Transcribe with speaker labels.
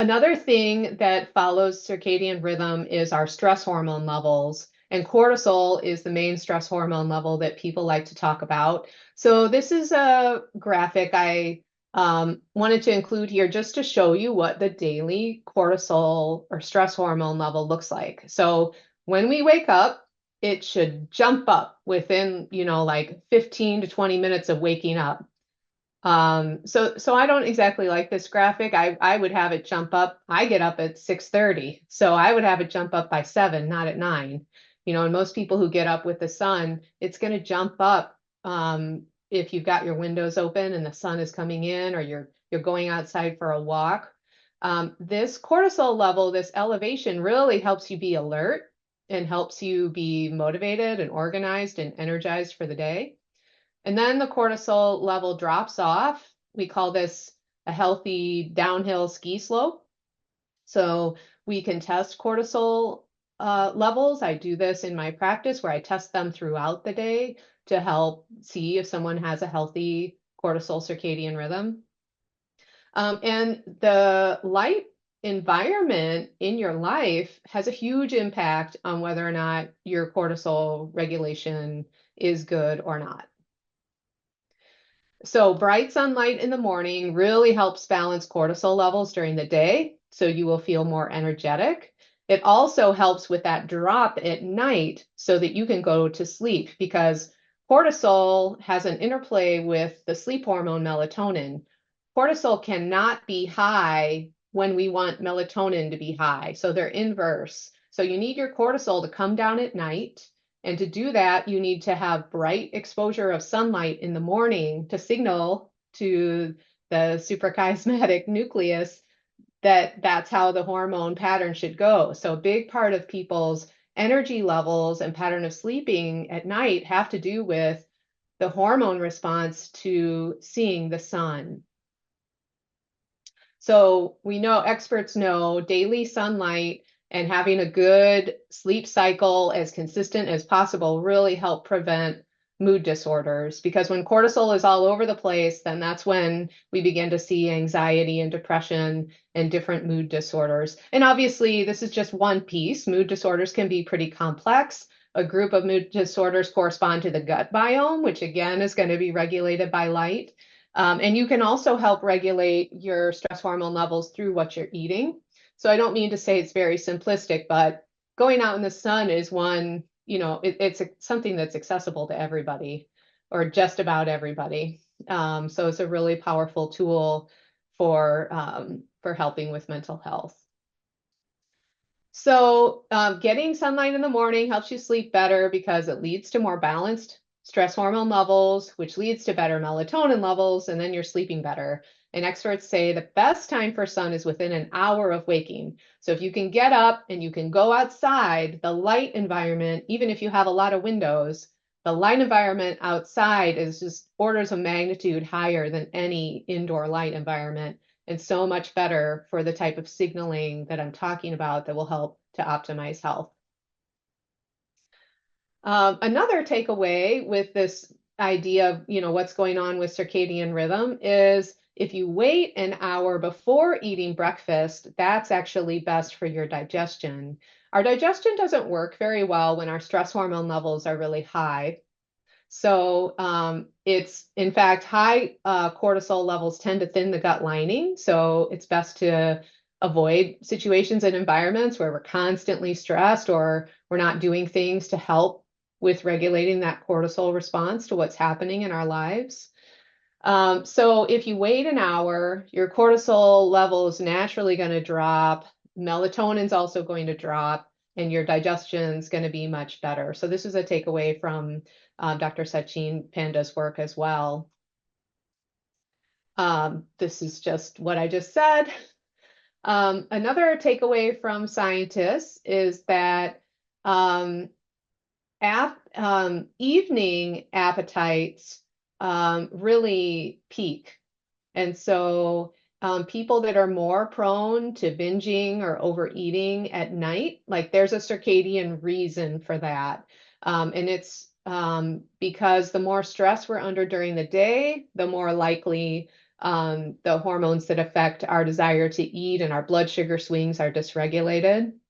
Speaker 1: Another thing that follows circadian rhythm is our stress hormone levels. And cortisol is the main stress hormone level that people like to talk about. So this is a graphic I wanted to include here just to show you what the daily cortisol or stress hormone level looks like. So when we wake up, it should jump up within, like 15 to 20 minutes of waking up. So I don't exactly like this graphic. I would have it jump up. I get up at 6:30, so I would have it jump up by 7, not at 9. And most people who get up with the sun, it's going to jump up if you've got your windows open and the sun is coming in, or you're going outside for a walk. This cortisol level, this elevation, really helps you be alert and helps you be motivated and organized and energized for the day. And then the cortisol level drops off. We call this a healthy downhill ski slope. So we can test cortisol levels. I do this in my practice where I test them throughout the day to help see if someone has a healthy cortisol circadian rhythm. And the light environment in your life has a huge impact on whether or not your cortisol regulation is good or not. So bright sunlight in the morning really helps balance cortisol levels during the day, so you will feel more energetic. It also helps with that drop at night so that you can go to sleep because cortisol has an interplay with the sleep hormone melatonin. Cortisol cannot be high when we want melatonin to be high, so they're inverse. So you need your cortisol to come down at night. And to do that, you need to have bright exposure of sunlight in the morning to signal to the suprachiasmatic nucleus that that's how the hormone pattern should go. So a big part of people's energy levels and pattern of sleeping at night have to do with the hormone response to seeing the sun. So we know, experts know, daily sunlight and having a good sleep cycle as consistent as possible really help prevent mood disorders, because when cortisol is all over the place, then that's when we begin to see anxiety and depression and different mood disorders. And obviously, this is just one piece. Mood disorders can be pretty complex. A group of mood disorders correspond to the gut biome, which again is going to be regulated by light. And you can also help regulate your stress hormone levels through what you're eating. So I don't mean to say it's very simplistic, but going out in the sun is one, it's something that's accessible to everybody or just about everybody. So it's a really powerful tool for helping with mental health. So getting sunlight in the morning helps you sleep better because it leads to more balanced stress hormone levels, which leads to better melatonin levels, and then you're sleeping better. And experts say the best time for sun is within an hour of waking. So if you can get up and you can go outside, the light environment, even if you have a lot of windows, the light environment outside is just orders of magnitude higher than any indoor light environment, and so much better for the type of signaling that I'm talking about that will help to optimize health. Another takeaway with this idea of, what's going on with circadian rhythm is if you wait an hour before eating breakfast, that's actually best for your digestion. Our digestion doesn't work very well when our stress hormone levels are really high. So it's, in fact, high cortisol levels tend to thin the gut lining. So it's best to avoid situations and environments where we're constantly stressed or we're not doing things to help with regulating that cortisol response to what's happening in our lives. So if you wait an hour, your cortisol level is naturally going to drop. Melatonin's also going to drop, and your digestion's going to be much better. So this is a takeaway from Dr. Sachin Panda's work as well. This is just what I just said. Another takeaway from scientists is that evening appetites really peak. And so people that are more prone to binging or overeating at night, like there's a circadian reason for that. And it's because the more stress we're under during the day, the more likely The hormones that affect our desire to eat and our blood sugar swings are dysregulated.